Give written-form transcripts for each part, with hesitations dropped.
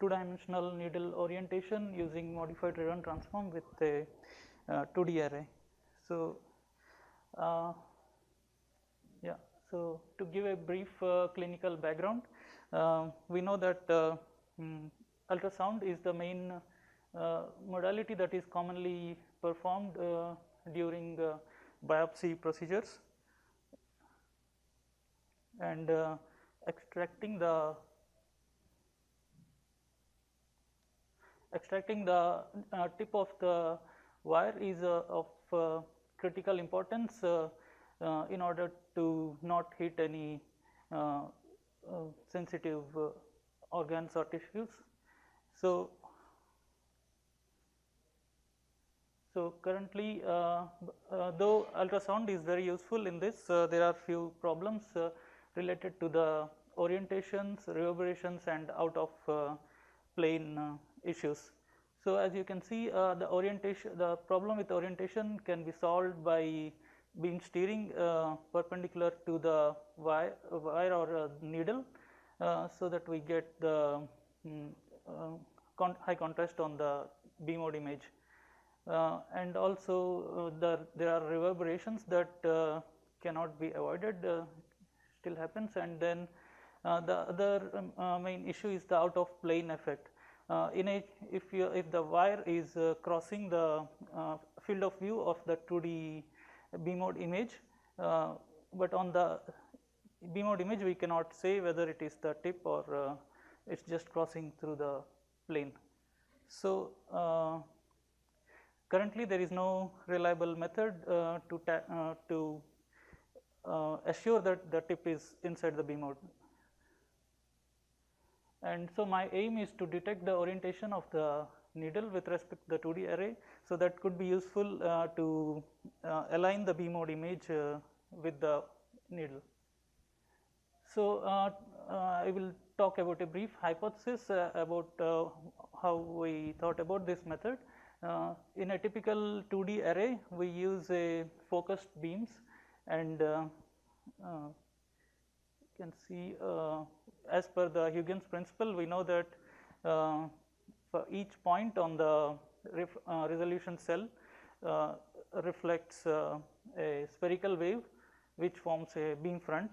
two-dimensional needle orientation using modified Radon transform with a 2D array. So, yeah. So, to give a brief clinical background, we know that ultrasound is the main modality that is commonly performed during biopsy procedures, and extracting the tip of the wire is of critical importance in order to not hit any sensitive organs or tissues. So currently, though ultrasound is very useful in this, there are few problems related to the orientations, reverberations, and out of plane issues. So as you can see, the problem with orientation can be solved by beam steering perpendicular to the wire or needle, so that we get the high contrast on the B mode image. And also there are reverberations that cannot be avoided, still happens, and then the other main issue is the out of plane effect. If the wire is crossing the field of view of the 2D B mode image, but on the B mode image we cannot say whether it is the tip or it is just crossing through the plane. So currently there is no reliable method to assure that the tip is inside the B mode. And so my aim is to detect the orientation of the needle with respect to the 2D array. So that could be useful to align the B mode image with the needle. So I will talk about a brief hypothesis about how we thought about this method. In a typical 2D array, we use a focused beams, and you can see as per the Huygens principle, we know that for each point on the resolution cell reflects a spherical wave which forms a beam front,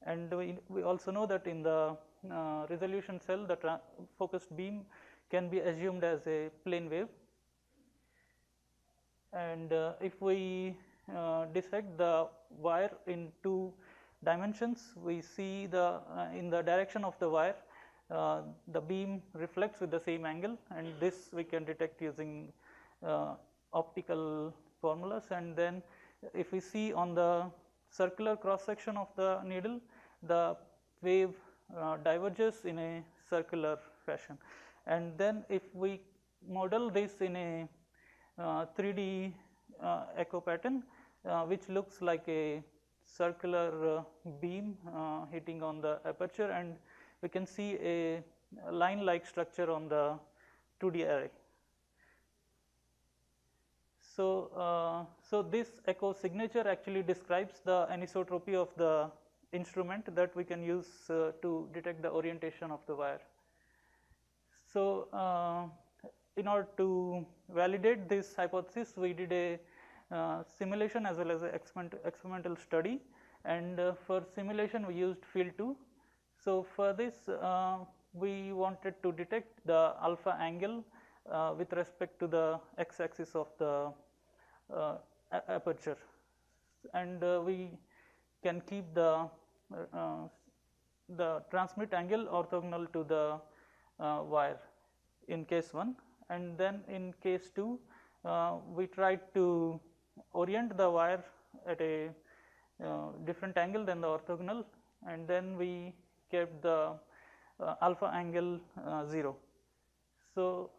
and we also know that in the resolution cell the focused beam can be assumed as a plane wave. And if we dissect the wire in 2 dimensions, we see in the direction of the wire the beam reflects with the same angle, and this we can detect using optical formulas. And then if we see on the circular cross section of the needle, the wave diverges in a circular fashion. And then if we model this in a 3D echo pattern, which looks like a circular beam hitting on the aperture, and we can see a line like structure on the 2D array. So, so this echo signature actually describes the anisotropy of the instrument that we can use to detect the orientation of the wire. So in order to validate this hypothesis, we did a simulation as well as an experimental study, and for simulation we used field 2. So for this we wanted to detect the alpha angle with respect to the x axis of the aperture, and we can keep the transmit angle orthogonal to the wire in case 1, and then in case 2 we tried to orient the wire at a different angle than the orthogonal, and then we kept the alpha angle 0. So,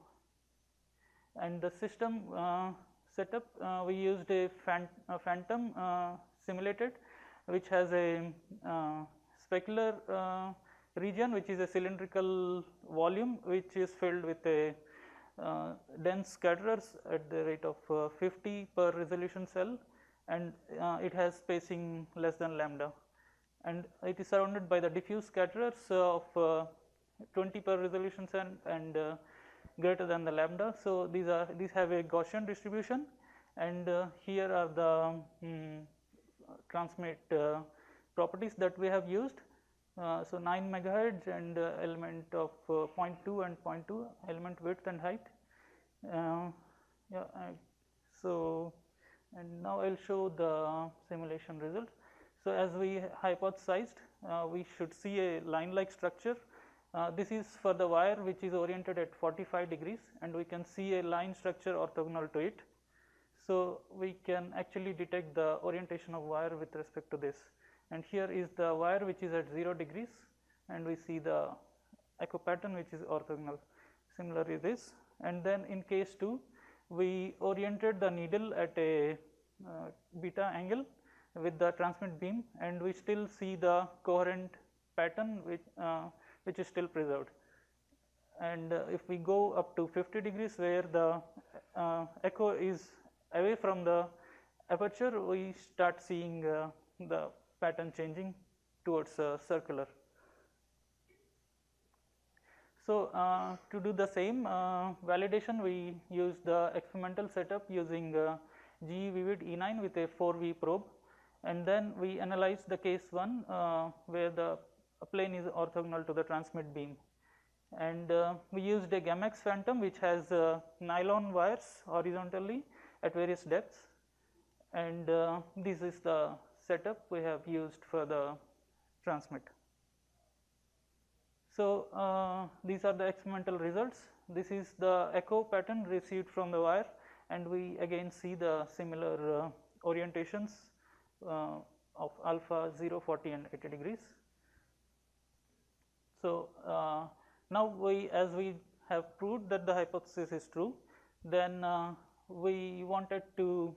and the system setup, we used a phantom simulated, which has a specular region which is a cylindrical volume which is filled with a dense scatterers at the rate of 50 per resolution cell, and it has spacing less than lambda, and it is surrounded by the diffuse scatterers of 20 per resolution and greater than the lambda. So these have a Gaussian distribution, and here are the transmit properties that we have used. So 9 megahertz and element of 0.2 and 0.2 element width and height. So and now I will show the simulation results. So as we hypothesized, we should see a line like structure. This is for the wire which is oriented at 45 degrees, and we can see a line structure orthogonal to it. So we can actually detect the orientation of wire with respect to this, and here is the wire which is at 0 degrees, and we see the echo pattern which is orthogonal. Similarly this, and then in case 2 we oriented the needle at a beta angle with the transmit beam, and we still see the coherent pattern which is still preserved. And if we go up to 50 degrees where the echo is away from the aperture, we start seeing the pattern changing towards circular. So to do the same validation, we use the experimental setup using GE Vivid E9 with a 4V probe, and then we analyze the case 1 where the plane is orthogonal to the transmit beam, and we used a Gamex phantom which has nylon wires horizontally at various depths, and this is the setup we have used for the transmit. So these are the experimental results. This is the echo pattern received from the wire, and we again see the similar orientations of alpha 0, 40 and 80 degrees. So now as we have proved that the hypothesis is true, then we wanted to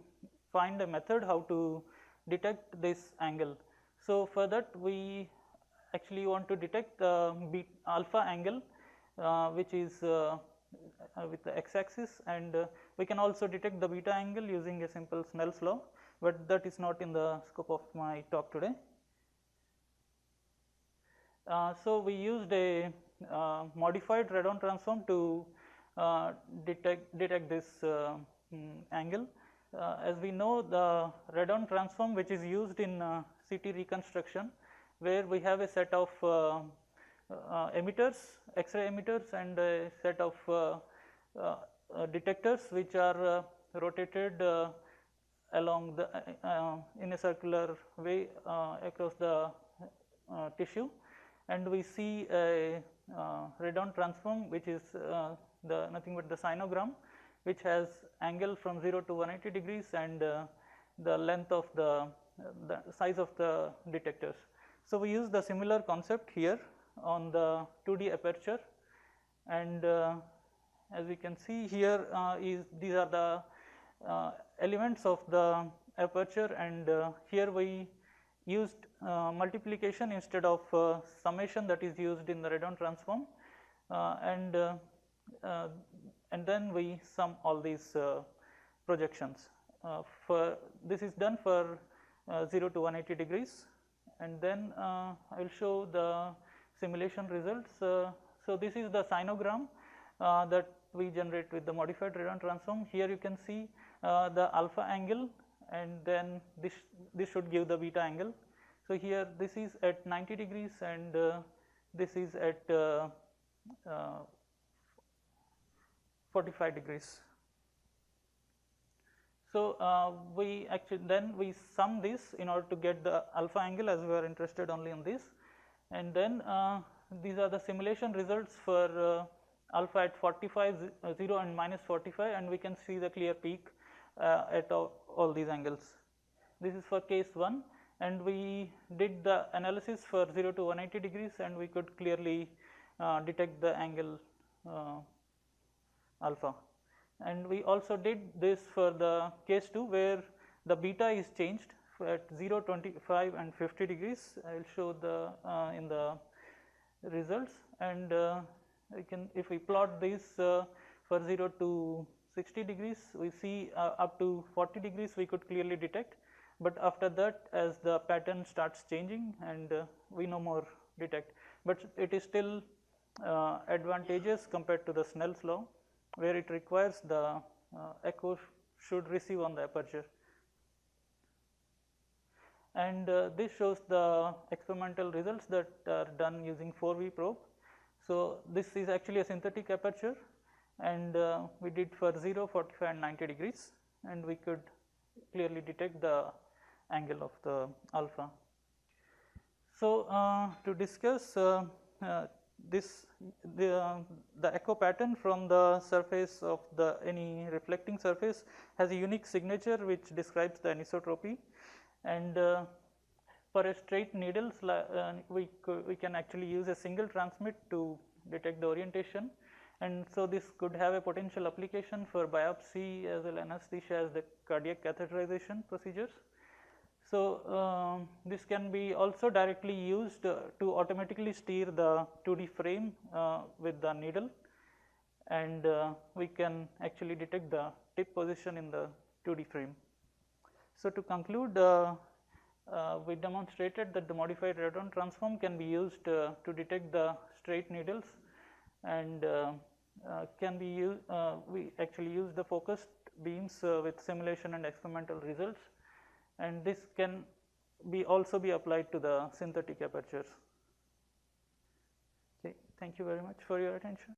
find a method how to detect this angle. So for that we actually want to detect the alpha angle which is with the x axis, and we can also detect the beta angle using a simple Snell's law, but that is not in the scope of my talk today. So we used a modified Radon transform to detect this angle. As we know, the Radon transform which is used in CT reconstruction, where we have a set of emitters, X-ray emitters, and a set of detectors which are rotated along the in a circular way across the tissue, and we see a Radon transform which is the nothing but the sinogram, which has angle from 0 to 180 degrees and the length of the size of the detectors. So we use the similar concept here on the 2D aperture, and as we can see here these are the elements of the aperture, and here we used multiplication instead of summation that is used in the Radon transform, and then we sum all these projections. For this is done for 0 to 180 degrees, and then I will show the simulation results. So this is the sinogram that we generate with the modified Radon transform. Here you can see the alpha angle, and then this should give the beta angle. So here this is at 90 degrees and this is at 45 degrees. So we sum this in order to get the alpha angle, as we are interested only in this, and then these are the simulation results for alpha at 45, 0 and minus 45, and we can see the clear peak at all these angles. This is for case 1, and we did the analysis for 0 to 180 degrees, and we could clearly detect the angle alpha. And we also did this for the case 2, where the beta is changed at 0, 25 and 50 degrees. I will show the in the results, and if we plot this for 0 to 60 degrees, we see up to 40 degrees we could clearly detect, but after that, as the pattern starts changing, and we no more detect, but it is still advantageous compared to the Snell's law, where it requires the echo should receive on the aperture. And this shows the experimental results that are done using 4V probe. So, this is actually a synthetic aperture, and we did for 0, 45 and 90 degrees, and we could clearly detect the angle of the alpha. So, to discuss this, the echo pattern from the surface of the any reflecting surface has a unique signature which describes the anisotropy, and for a straight needles we can actually use a single transmit to detect the orientation, and so this could have a potential application for biopsy as well anesthesia as the cardiac catheterization procedures. So, this can be also directly used to automatically steer the 2D frame with the needle, and we can actually detect the tip position in the 2D frame. So, to conclude, we demonstrated that the modified Radon transform can be used to detect the straight needles, and can be used, we actually use the focused beams with simulation and experimental results, and this can be also be applied to the synthetic apertures. Okay, thank you very much for your attention.